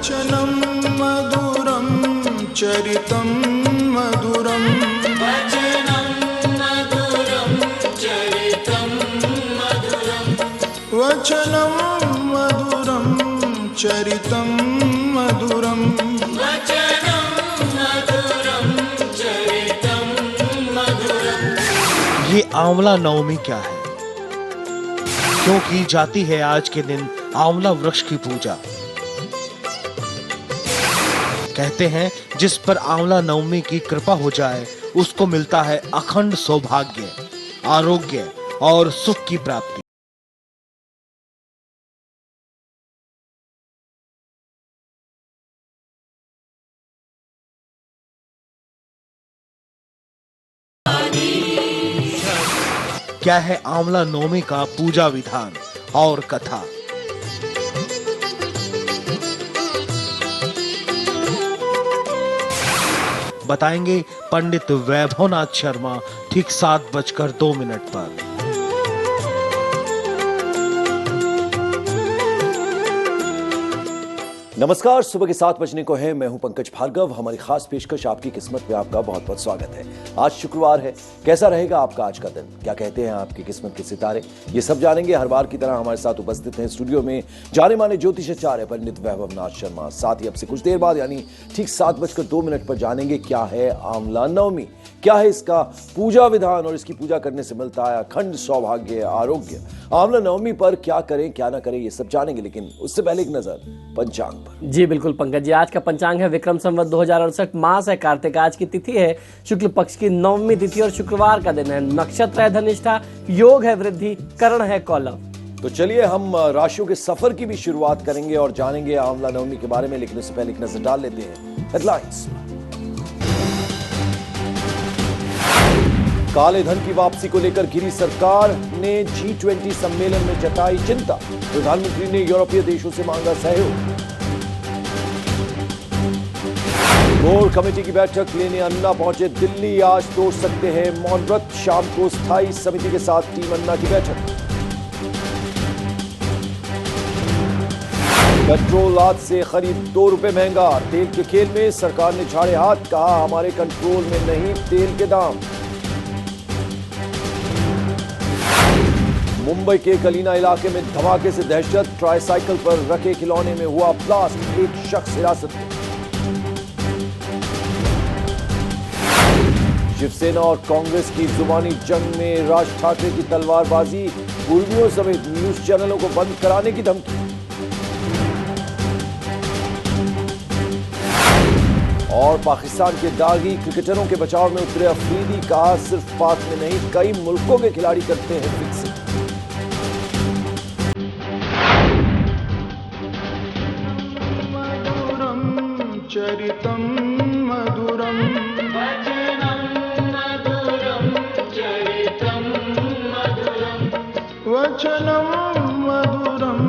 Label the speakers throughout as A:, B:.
A: वचनं मधुरं चरितं मधुरं
B: वचनं मधुरं चरितं मधुरं
A: वचनं मधुरं चरितं मधुरं
B: वचनं मधुरं चरितं मधुरं।
C: ये आंवला नवमी क्या है? क्यों की जाती है आज के दिन आंवला वृक्ष की पूजा? कहते हैं जिस पर आंवला नवमी की कृपा हो जाए उसको मिलता है अखंड सौभाग्य, आरोग्य और सुख की प्राप्ति। क्या है आंवला नवमी का पूजा विधान और कथा? बताएंगे पंडित वैभवनाथ शर्मा ठीक 7:02 पर।
D: नमस्कार, सुबह के 7 बजने को है। मैं हूं पंकज भार्गव। हमारी खास पेशकश आपकी किस्मत में आपका बहुत बहुत स्वागत है। आज शुक्रवार है। कैसा रहेगा आपका आज का दिन? क्या कहते हैं आपकी किस्मत के सितारे? ये सब जानेंगे। हर बार की तरह हमारे साथ उपस्थित हैं स्टूडियो में जाने माने ज्योतिषाचार्य पंडित वैभवनाथ शर्मा। साथ ही अब से कुछ देर बाद यानी ठीक 7:02 पर जानेंगे क्या है आंवला नवमी, क्या है इसका पूजा विधान और इसकी पूजा करने से मिलता है अखंड सौभाग्य, आरोग्य। आंवला नवमी पर क्या करें क्या ना करें ये सब जानेंगे, लेकिन उससे पहले एक नजर पंचांग पर।
E: जी बिल्कुल पंकज जी, आज का पंचांग है विक्रम संवत 2068, मास है कार्तिक, आज की तिथि है शुक्ल पक्ष की नवमी तिथि और शुक्रवार का दिन है। नक्षत्र है धनिष्ठा, योग है वृद्धि, करण है कौलव।
D: तो चलिए हम राशियों के सफर की भी शुरुआत करेंगे और जानेंगे आंवला नवमी के बारे में, लेकिन उससे पहले एक नजर डाल लेते हैं हेडलाइंस। काले धन की वापसी को लेकर घिरी सरकार ने G20 सम्मेलन में जताई चिंता। प्रधानमंत्री ने यूरोपीय देशों से मांगा सहयोग। कोर कमेटी की बैठक लेने अन्ना पहुंचे दिल्ली, आज तोड़ सकते हैं मौन व्रत। शाम को स्थायी समिति के साथ टीम अन्ना की बैठक। पेट्रोल आज से करीब 2 रुपए महंगा। तेल के खेल में सरकार ने झाड़े हाथ, कहा हमारे कंट्रोल में नहीं तेल के दाम। मुंबई के कलीना इलाके में धमाके से दहशत, ट्राईसाइकिल पर रखे खिलौने में हुआ ब्लास्ट, एक शख्स हिरासत में। शिवसेना और कांग्रेस की जुबानी जंग में राज ठाकरे की तलवारबाजी, उर्मियों समेत न्यूज चैनलों को बंद कराने की धमकी। और पाकिस्तान के दागी क्रिकेटरों के बचाव में उतरे अफरीदी, कहा सिर्फ पाक में नहीं कई मुल्कों के खिलाड़ी करते हैं फिक्सिंग।
A: चरितं मधुरं
B: वचनं मधुरं चरितं मधुरं
A: वचनं मधुरं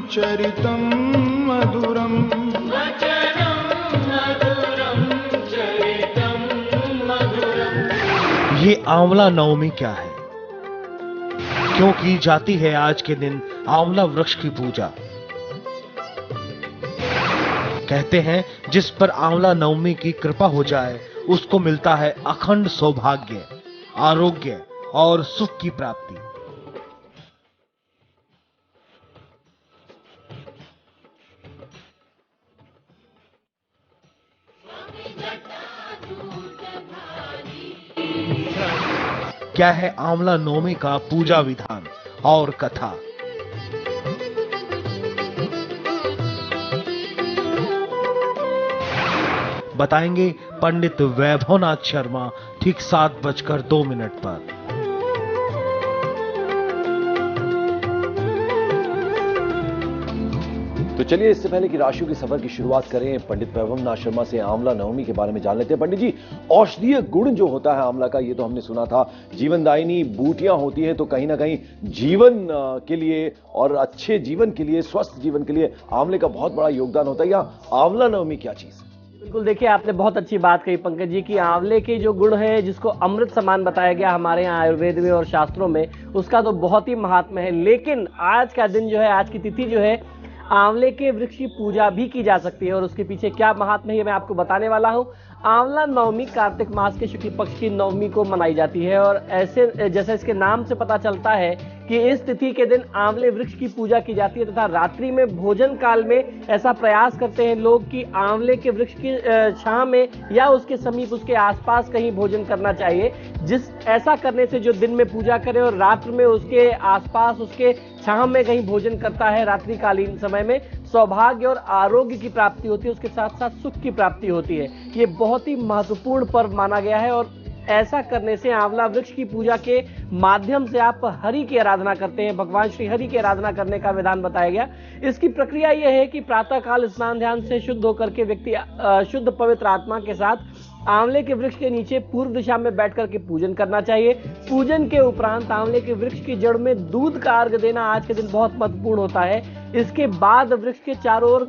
A: चरितं मधुरं
B: वचनं मधुरं चरितं मधुरं।
C: ये आंवला नवमी क्या है? क्यों की जाती है आज के दिन आंवला वृक्ष की पूजा? कहते हैं जिस पर आंवला नवमी की कृपा हो जाए उसको मिलता है अखंड सौभाग्य, आरोग्य और सुख की प्राप्ति। क्या है आंवला नवमी का पूजा विधान और कथा? बताएंगे पंडित वैभवनाथ शर्मा ठीक 7:02 पर।
D: तो चलिए इससे पहले कि राशियों के सफर की शुरुआत करें, पंडित वैभवनाथ शर्मा से आंवला नवमी के बारे में जान लेते हैं। पंडित जी, औषधीय गुण जो होता है आंवला का, ये तो हमने सुना था जीवनदायिनी बूटियां होती है, तो कहीं ना कहीं जीवन के लिए और अच्छे जीवन के लिए, स्वस्थ जीवन के लिए आंवले का बहुत बड़ा योगदान होता है। यहाँ आंवला नवमी क्या चीज है?
E: बिल्कुल, देखिए आपने बहुत अच्छी बात कही पंकज जी कि आंवले के जो गुण है जिसको अमृत समान बताया गया हमारे यहाँ आयुर्वेद में और शास्त्रों में, उसका तो बहुत ही महात्म्य है। लेकिन आज का दिन जो है, आज की तिथि जो है, आंवले के वृक्ष की पूजा भी की जा सकती है। और उसके पीछे क्या महात्म्य है मैं आपको बताने वाला हूँ। आंवला नवमी कार्तिक मास के शुक्ल पक्ष की नवमी को मनाई जाती है और ऐसे जैसे इसके नाम से पता चलता है कि इस तिथि के दिन आंवले वृक्ष की पूजा की जाती है तथा रात्रि में भोजन काल में ऐसा प्रयास करते हैं लोग कि आंवले के वृक्ष की छांव में या उसके समीप उसके आसपास कहीं भोजन करना चाहिए। ऐसा करने से जो दिन में पूजा करे और रात्र में उसके आसपास उसके छांव में कहीं भोजन करता है रात्रिकालीन समय में, सौभाग्य और आरोग्य की प्राप्ति होती है, उसके साथ साथ सुख की प्राप्ति होती है। ये बहुत ही महत्वपूर्ण पर्व माना गया है और ऐसा करने से आंवला वृक्ष की पूजा के माध्यम से आप हरि की आराधना करते हैं, भगवान श्री हरि की आराधना करने का विधान बताया गया। इसकी प्रक्रिया यह है कि प्रातः काल स्नान ध्यान से शुद्ध होकर के व्यक्ति शुद्ध पवित्र आत्मा के साथ आंवले के वृक्ष के नीचे पूर्व दिशा में बैठ करके पूजन करना चाहिए। पूजन के उपरांत आंवले के वृक्ष की जड़ में दूध का अर्घ देना आज के दिन बहुत महत्वपूर्ण होता है। इसके बाद वृक्ष के चारों ओर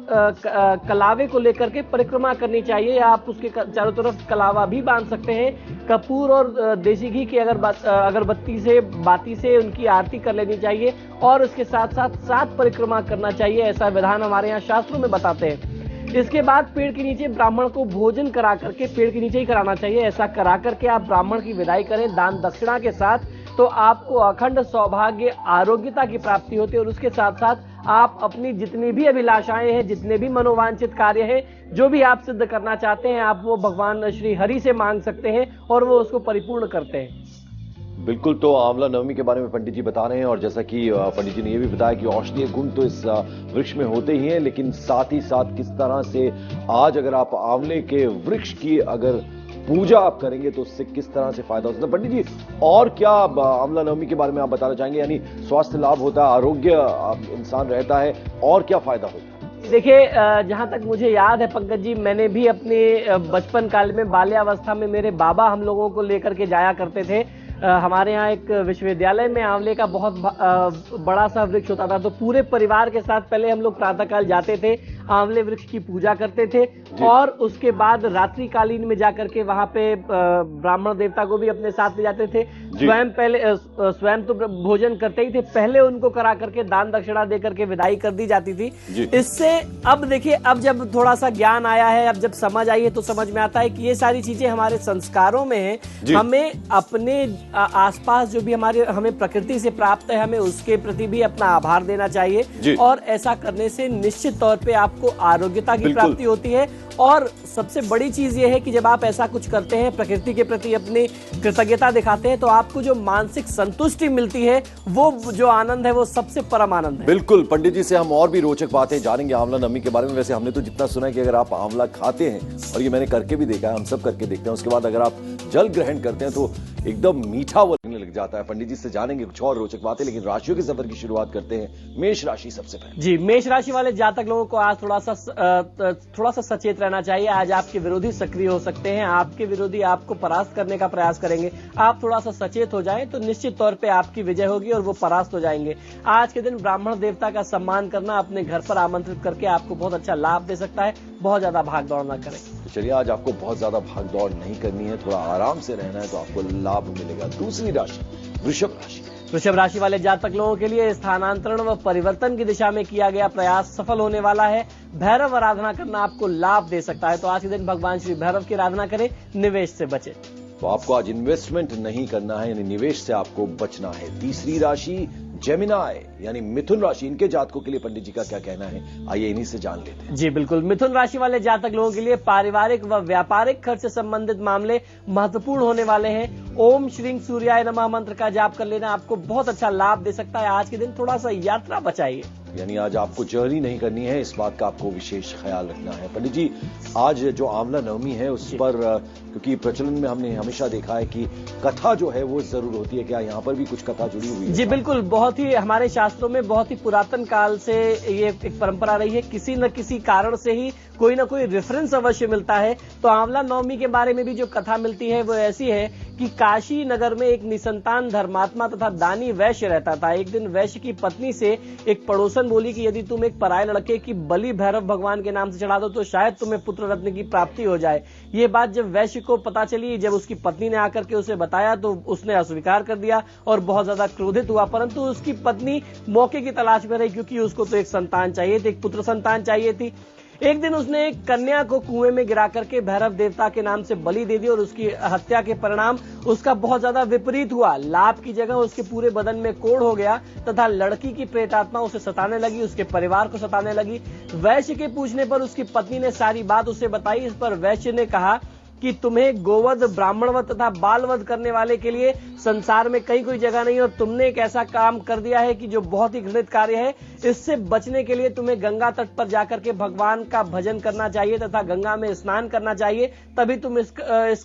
E: कलावे को लेकर के परिक्रमा करनी चाहिए या आप उसके चारों तरफ कलावा भी बांध सकते हैं। कपूर और देसी घी की अगरबत्ती से बाती से उनकी आरती कर लेनी चाहिए और इसके साथ साथ 7 परिक्रमा करना चाहिए, ऐसा विधान हमारे यहाँ शास्त्रों में बताते हैं। इसके बाद पेड़ के नीचे ब्राह्मण को भोजन करा करके पेड़ के नीचे ही कराना चाहिए। ऐसा करा करके आप ब्राह्मण की विदाई करें दान दक्षिणा के साथ, तो आपको अखंड सौभाग्य आरोग्यता की प्राप्ति होती है और उसके साथ साथ आप अपनी जितनी भी अभिलाषाएं हैं, जितने भी मनोवांछित कार्य हैं, जो भी आप सिद्ध करना चाहते हैं, आप वो भगवान श्री हरि से मांग सकते हैं और वो उसको परिपूर्ण करते हैं।
D: बिल्कुल, तो आंवला नवमी के बारे में पंडित जी बता रहे हैं और जैसा कि पंडित जी ने यह भी बताया कि औषधीय गुण तो इस वृक्ष में होते ही हैं, लेकिन साथ ही साथ किस तरह से आज अगर आप आंवले के वृक्ष की अगर पूजा आप करेंगे तो उससे किस तरह से फायदा हो सकता है। पंडित जी, और क्या आंवला नवमी के बारे में आप बताना चाहेंगे? यानी स्वास्थ्य लाभ होता है, आरोग्य इंसान रहता है, और क्या फायदा होता है?
E: देखिए, जहां तक मुझे याद है पंकज जी, मैंने भी अपने बचपन काल में बाल्यावस्था में मेरे बाबा हम लोगों को लेकर के जाया करते थे। हमारे यहाँ एक विश्वविद्यालय में आंवले का बहुत बड़ा सा वृक्ष होता था, तो पूरे परिवार के साथ पहले हम लोग प्रातःकाल जाते थे, आंवले वृक्ष की पूजा करते थे और उसके बाद रात्रिकालीन में जाकर के वहां पे ब्राह्मण देवता को भी अपने साथ ले जाते थे। स्वयं तो भोजन करते ही थे, पहले उनको करा करके दान दक्षिणा दे करके विदाई कर दी जाती थी। इससे अब देखिए, अब जब थोड़ा सा ज्ञान आया है, अब जब समझ आई है तो समझ में आता है कि ये सारी चीजें हमारे संस्कारों में है। हमें अपने आसपास जो भी हमें प्रकृति से प्राप्त है, हमें उसके प्रति भी अपना आभार देना चाहिए और ऐसा करने से निश्चित तौर पे आपको आरोग्यता की प्राप्ति होती है। और सबसे बड़ी चीज ये है कि जब आप ऐसा कुछ करते हैं, प्रकृति के प्रति अपनी कृतज्ञता दिखाते हैं, तो आपको जो मानसिक संतुष्टि मिलती है, वो जो आनंद है, वो सबसे परम आनंद है।
D: बिल्कुल, पंडित जी से हम और भी रोचक बातें जानेंगे आंवला नवमी के बारे में। वैसे हमने तो जितना सुना है कि अगर आप आंवला खाते हैं, और ये मैंने करके भी देखा है, हम सब करके देखते हैं, उसके बाद अगर आप जल ग्रहण करते हैं तो एकदम मीठा वो लगने लग जाता है। पंडित जी से जानेंगे कुछ और रोचक बातें, लेकिन राशियों के सफर की शुरुआत करते हैं। मेष राशि सबसे पहले।
E: जी, मेष राशि वाले जातक लोगों को आज थोड़ा सा सचेत रहना चाहिए। आज आपके विरोधी सक्रिय हो सकते हैं, आपके विरोधी आपको परास्त करने का प्रयास करेंगे। आप थोड़ा सा सचेत हो जाएं तो निश्चित तौर पे आपकी विजय होगी और वो परास्त हो जाएंगे। आज के दिन ब्राह्मण देवता का सम्मान करना, अपने घर पर आमंत्रित करके आपको बहुत अच्छा लाभ दे सकता है। बहुत ज्यादा भाग दौड़ ना करें।
D: तो चलिए, आज आपको बहुत ज्यादा भाग दौड़ नहीं करनी है, थोड़ा आराम से रहना है, तो आपको लाभ मिलेगा। दूसरी राशि वृषभ राशि।
E: वृषभ राशि वाले जातक लोगों के लिए स्थानांतरण व परिवर्तन की दिशा में किया गया प्रयास सफल होने वाला है। भैरव आराधना करना आपको लाभ दे सकता है, तो आज के दिन भगवान श्री भैरव की आराधना करें, निवेश से बचें।
D: तो आपको आज इन्वेस्टमेंट नहीं करना है, यानी निवेश से आपको बचना है। तीसरी राशि जेमिनाई यानी मिथुन राशि, इनके जातकों के लिए पंडित जी का क्या कहना है, आइए इन्हीं से जान लेते हैं।
E: जी बिल्कुल, मिथुन राशि वाले जातक लोगों के लिए पारिवारिक व व्यापारिक खर्च से संबंधित मामले महत्वपूर्ण होने वाले हैं। ओम श्री सूर्याय नमः मंत्र का जाप कर लेना आपको बहुत अच्छा लाभ दे सकता है। आज के दिन थोड़ा सा यात्रा बचाइए,
D: यानी आज आपको जर्नी नहीं करनी है, इस बात का आपको विशेष ख्याल रखना है। पंडित जी, आज जो आंवला नवमी है उस पर, क्योंकि प्रचलन में हमने हमेशा देखा है कि कथा जो है वो जरूर होती है, क्या यहाँ पर भी कुछ कथा जुड़ी हुई है?
E: जी बिल्कुल, बहुत ही हमारे शास्त्रों में बहुत ही पुरातन काल से ये एक परंपरा रही है। किसी न किसी कारण से ही कोई ना कोई रेफरेंस अवश्य मिलता है। तो आंवला नवमी के बारे में भी जो कथा मिलती है वो ऐसी है कि काशी नगर में एक निसंतान धर्मात्मा तथा दानी वैश्य रहता था। एक दिन वैश्य की पत्नी से एक पड़ोसन बोली कि यदि तुम एक पराये लड़के की बलि भैरव भगवान के नाम से चढ़ा दो तो शायद तुम्हें पुत्र रत्न की प्राप्ति हो जाए। ये बात जब वैश्य को पता चली, जब उसकी पत्नी ने आकर के उसे बताया तो उसने अस्वीकार कर दिया और बहुत ज्यादा क्रोधित हुआ। परंतु उसकी पत्नी मौके की तलाश में रही, क्योंकि उसको तो एक संतान चाहिए थी, एक पुत्र संतान चाहिए थी। एक दिन उसने एक कन्या को कुएं में गिरा करके भैरव देवता के नाम से बलि दे दी और उसकी हत्या के परिणाम उसका बहुत ज्यादा विपरीत हुआ। लाभ की जगह उसके पूरे बदन में कोढ़ हो गया तथा लड़की की प्रेतात्मा उसे सताने लगी, उसके परिवार को सताने लगी। वैश्य के पूछने पर उसकी पत्नी ने सारी बात उसे बताई। इस पर वैश्य ने कहा कि तुम्हें गोवध, ब्राह्मणवध तथा बालवध करने वाले के लिए संसार में कहीं कोई जगह नहीं और तुमने एक ऐसा काम कर दिया है कि जो बहुत ही घृणित कार्य है। इससे बचने के लिए तुम्हें गंगा तट पर जाकर के भगवान का भजन करना चाहिए तथा गंगा में स्नान करना चाहिए, तभी तुम इस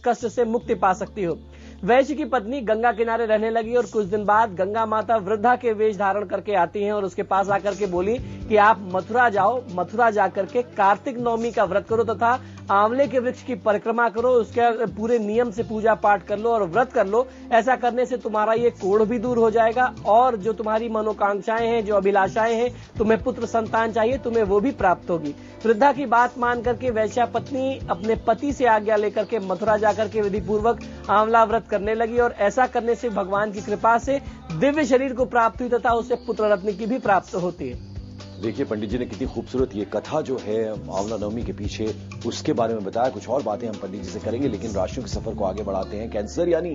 E: कष्ट से मुक्ति पा सकती हो। वैश्य की पत्नी गंगा किनारे रहने लगी और कुछ दिन बाद गंगा माता वृद्धा के वेश धारण करके आती हैं और उसके पास आकर के बोली कि आप मथुरा जाओ, मथुरा जाकर के कार्तिक नवमी का व्रत करो तथा आंवले के वृक्ष की परिक्रमा करो, उसके पूरे नियम से पूजा पाठ कर लो और व्रत कर लो। ऐसा करने से तुम्हारा ये कोढ़ भी दूर हो जाएगा और जो तुम्हारी मनोकांक्षाएं हैं, जो अभिलाषाएं हैं, तुम्हें पुत्र संतान चाहिए, तुम्हें वो भी प्राप्त होगी। वृद्धा की बात मान करके वैश्या पत्नी अपने पति से आज्ञा लेकर के मथुरा जाकर के विधि पूर्वक आंवला व्रत करने लगी और ऐसा करने से भगवान की कृपा से दिव्य शरीर को प्राप्त हुई तथा उसे पुत्र रत्न की भी प्राप्त होती है।
D: देखिए पंडित जी ने कितनी खूबसूरत ये कथा जो है आंवला नवमी के पीछे उसके बारे में बताया। कुछ और बातें हम पंडित जी से करेंगे, लेकिन राशियों के सफर को आगे बढ़ाते हैं। कैंसर यानी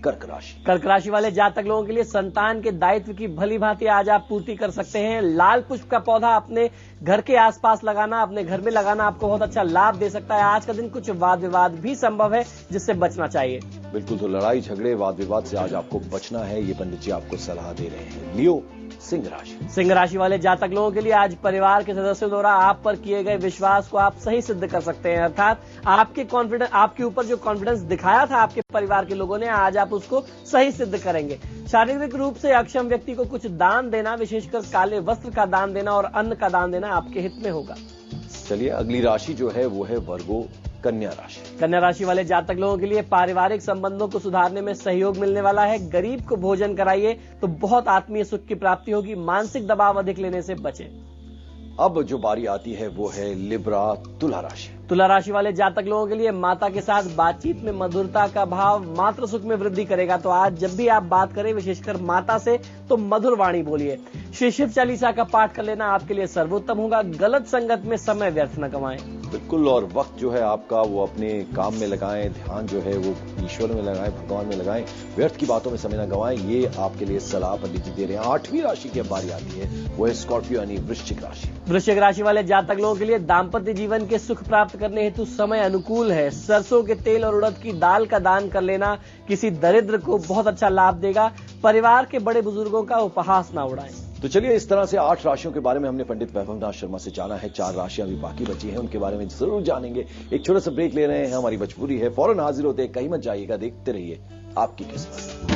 D: कर्क राशि।
E: कर्क राशि वाले जातक लोगों के लिए संतान के दायित्व की भली भांति आज आप पूर्ति कर सकते हैं। लाल पुष्प का पौधा अपने घर के आसपास लगाना, अपने घर में लगाना आपको बहुत अच्छा लाभ दे सकता है। आज का दिन कुछ वाद विवाद भी संभव है, जिससे बचना चाहिए। बिल्कुल,
D: तो लड़ाई झगड़े वाद विवाद से आज आपको बचना है, ये पंडित जी आपको सलाह दे रहे हैं। लियो सिंह राशि।
E: सिंह राशि वाले जातक लोगों के लिए आज परिवार के सदस्यों द्वारा आप पर किए गए विश्वास को आप सही सिद्ध कर सकते हैं। अर्थात आपके ऊपर जो कॉन्फिडेंस दिखाया था आपके परिवार के लोगों ने, आज आप उसको सही सिद्ध करेंगे। शारीरिक रूप से अक्षम व्यक्ति को कुछ दान देना, विशेषकर काले वस्त्र का दान देना और अन्न का दान देना आपके हित में होगा।
D: चलिए अगली राशि जो है वो है वर्गो कन्या राशि।
E: कन्या राशि वाले जातक लोगों के लिए पारिवारिक संबंधों को सुधारने में सहयोग मिलने वाला है। गरीब को भोजन कराइए तो बहुत आत्मीय सुख की प्राप्ति होगी। मानसिक दबाव अधिक लेने से बचें।
D: अब जो बारी आती है वो है लिब्रा तुला राशि।
E: तुला राशि वाले जातक लोगों के लिए माता के साथ बातचीत में मधुरता का भाव मात्र सुख में वृद्धि करेगा। तो आज जब भी आप बात करें विशेषकर माता से तो मधुर वाणी बोलिए। श्री शिव चालीसा का पाठ कर लेना आपके लिए सर्वोत्तम होगा। गलत संगत में समय व्यर्थ न गवाएं।
D: बिल्कुल, और वक्त जो है आपका वो अपने काम में लगाएं, ध्यान जो है वो ईश्वर में लगाएं, भगवान में लगाएं, व्यर्थ की बातों में समय न गवाएं। ये आपके लिए सलाह पंडित जी दे रहे हैं। 8वीं राशि की बारी आती है वो है स्कॉर्पियो यानी वृश्चिक राशि।
E: वृश्चिक राशि वाले जातक लोगों के लिए दाम्पत्य जीवन के सुख प्राप्त करने हेतु समय अनुकूल है। सरसों के तेल और उड़द की दाल का दान कर लेना किसी दरिद्र को बहुत अच्छा लाभ देगा। परिवार के बड़े बुजुर्गों का उपहास न उड़ाएं।
D: तो चलिए इस तरह से 8 राशियों के बारे में हमने पंडित वैभवनाथ शर्मा से जाना है। 4 राशियां अभी बाकी बची हैं, उनके बारे में जरूर जानेंगे। एक छोटा सा ब्रेक ले रहे हैं, हमारी मजबूरी है। फौरन हाजिर होते हैं, कहीं मत जाइएगा, देखते रहिए आपकी किस्मत।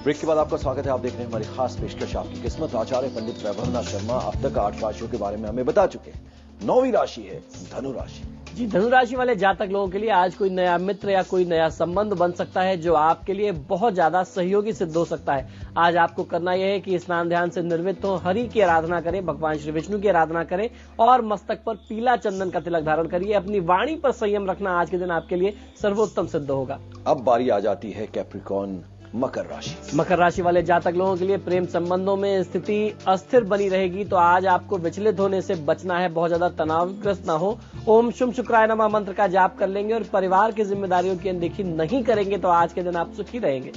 D: ब्रेक के बाद आपका स्वागत है। आप देख रहे हैं हमारी खास पेशकश आपकी किस्मत। आचार्य पंडित वैभवनाथ शर्मा अब तक 8 राशियों के बारे में हमें बता चुके हैं। 9वीं राशि है धनु राशि।
E: जी, धनु राशि वाले जातक लोगों के लिए आज कोई नया मित्र या कोई नया संबंध बन सकता है जो आपके लिए बहुत ज्यादा सहयोगी सिद्ध हो सकता है। आज आपको करना यह है कि स्नान ध्यान से निर्वृत्त हो, हरि की आराधना करें, भगवान श्री विष्णु की आराधना करें और मस्तक पर पीला चंदन का तिलक धारण करिए। अपनी वाणी पर संयम रखना आज के दिन आपके लिए सर्वोत्तम सिद्ध होगा।
D: अब बारी आ जाती है कैप्रिकॉर्न मकर राशि।
E: मकर राशि वाले जातक लोगों के लिए प्रेम संबंधों में स्थिति अस्थिर बनी रहेगी। तो आज आपको विचलित होने से बचना है, बहुत ज्यादा तनावग्रस्त ना हो। ओम शुम शुक्राय नमः मंत्र का जाप कर लेंगे और परिवार की जिम्मेदारियों की अनदेखी नहीं करेंगे तो आज के दिन आप सुखी रहेंगे।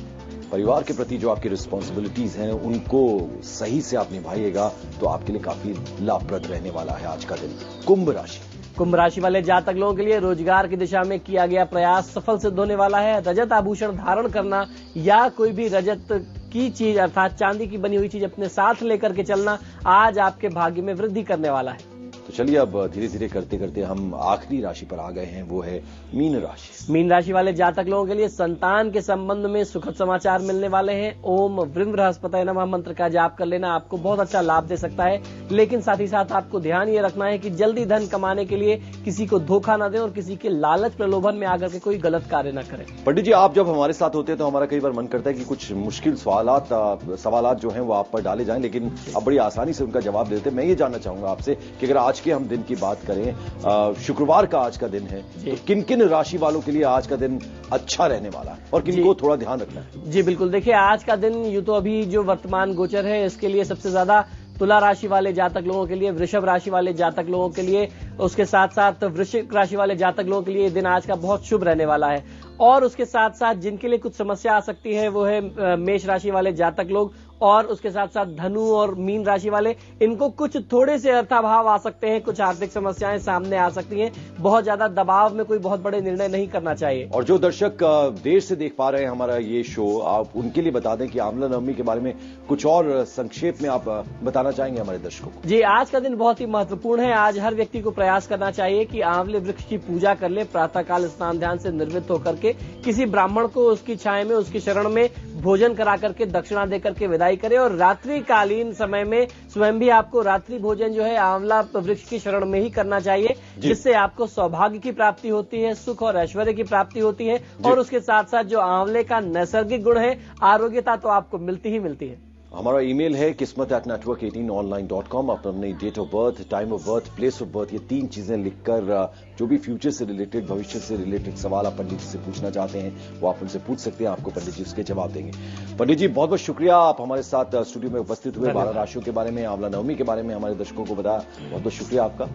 D: परिवार के प्रति जो आपकी रिस्पॉन्सिबिलिटीज हैं उनको सही से आप निभाइएगा तो आपके लिए काफी लाभप्रद रहने वाला है आज का दिन। कुंभ राशि।
E: कुंभ राशि वाले जातक लोगों के लिए रोजगार की दिशा में किया गया प्रयास सफल सिद्ध होने वाला है। रजत आभूषण धारण करना या कोई भी रजत की चीज अर्थात चांदी की बनी हुई चीज अपने साथ लेकर के चलना आज आपके भाग्य में वृद्धि करने वाला है।
D: तो चलिए अब धीरे धीरे करते करते हम आखिरी राशि पर आ गए हैं, वो है मीन राशि।
E: मीन राशि वाले जातक लोगों के लिए संतान के संबंध में सुखद समाचार मिलने वाले हैं। ओम वृंद बृहस्पतये नमः मंत्र का जाप कर लेना आपको बहुत अच्छा लाभ दे सकता है, लेकिन साथ ही साथ आपको ध्यान ये रखना है कि जल्दी धन कमाने के लिए किसी को धोखा न दें और किसी के लालच प्रलोभन में आकर के कोई गलत कार्य न करें।
D: पंडित जी, आप जब हमारे साथ होते हैं तो हमारा कई बार मन करता है कि कुछ मुश्किल सवालात जो हैं वो आप पर डाले जाएं, लेकिन आप बड़ी आसानी से उनका जवाब देते हैं। मैं ये जानना चाहूंगा आपसे कि अगर आज के हम दिन की बात करें, शुक्रवार का आज का दिन है, तो किन किन राशि वालों के लिए आज का दिन अच्छा रहने वाला है और किनको थोड़ा ध्यान रखना है?
E: जी बिल्कुल, देखिए आज का दिन यूं तो अभी जो वर्तमान गोचर है इसके लिए सबसे ज्यादा तुला राशि वाले जातक लोगों के लिए, वृषभ राशि वाले जातक लोगों के लिए, उसके साथ साथ वृश्चिक राशि वाले जातक लोगों के लिए दिन आज का बहुत शुभ रहने वाला है। और उसके साथ साथ जिनके लिए कुछ समस्या आ सकती है वो है मेष राशि वाले जातक लोग, और उसके साथ साथ धनु और मीन राशि वाले, इनको कुछ थोड़े से अर्थाभाव आ सकते हैं, कुछ आर्थिक समस्याएं सामने आ सकती हैं। बहुत ज्यादा दबाव में कोई बहुत बड़े निर्णय नहीं करना चाहिए।
D: और जो दर्शक देर से देख पा रहे हैं हमारा ये शो, आप उनके लिए बता दें कि आंवला नवमी के बारे में कुछ और संक्षेप में आप बताना चाहेंगे हमारे दर्शकों को?
E: जी, आज का दिन बहुत ही महत्वपूर्ण है। आज हर व्यक्ति को प्रयास करना चाहिए कि आंवले वृक्ष की पूजा कर ले, प्रातःकाल स्नान ध्यान से निर्वृत्त होकर के किसी ब्राह्मण को उसकी छाया में, उसकी शरण में भोजन करा करके, दक्षिणा देकर के विदाई करे, और रात्रिकालीन समय में स्वयं भी आपको रात्रि भोजन जो है आंवला वृक्ष की शरण में ही करना चाहिए, जिससे आपको सौभाग्य की प्राप्ति होती है, सुख और ऐश्वर्य की प्राप्ति होती है, और उसके साथ साथ जो आंवले का नैसर्गिक गुण है, आरोग्यता, तो आपको मिलती ही मिलती है।
D: हमारा ईमेल है kismet@network18online.com। आप अपनी date of birth, time of birth, place of birth, ये 3 चीजें लिखकर जो भी फ्यूचर से रिलेटेड, भविष्य से रिलेटेड सवाल आप पंडित जी से पूछना चाहते हैं वो आप उनसे पूछ सकते हैं, आपको पंडित जी उसके जवाब देंगे। पंडित जी, बहुत बहुत शुक्रिया, आप हमारे साथ स्टूडियो में उपस्थित हुए, 12 राशियों के बारे में, आंवला नवमी के बारे में हमारे दर्शकों को बताया। बहुत बहुत शुक्रिया आपका।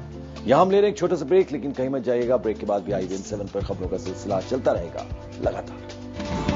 D: यहां हम ले रहे हैं एक छोटा सा ब्रेक, लेकिन कहीं मत जाइएगा। ब्रेक के बाद भी IVM7 पर खबरों का सिलसिला चलता रहेगा लगातार।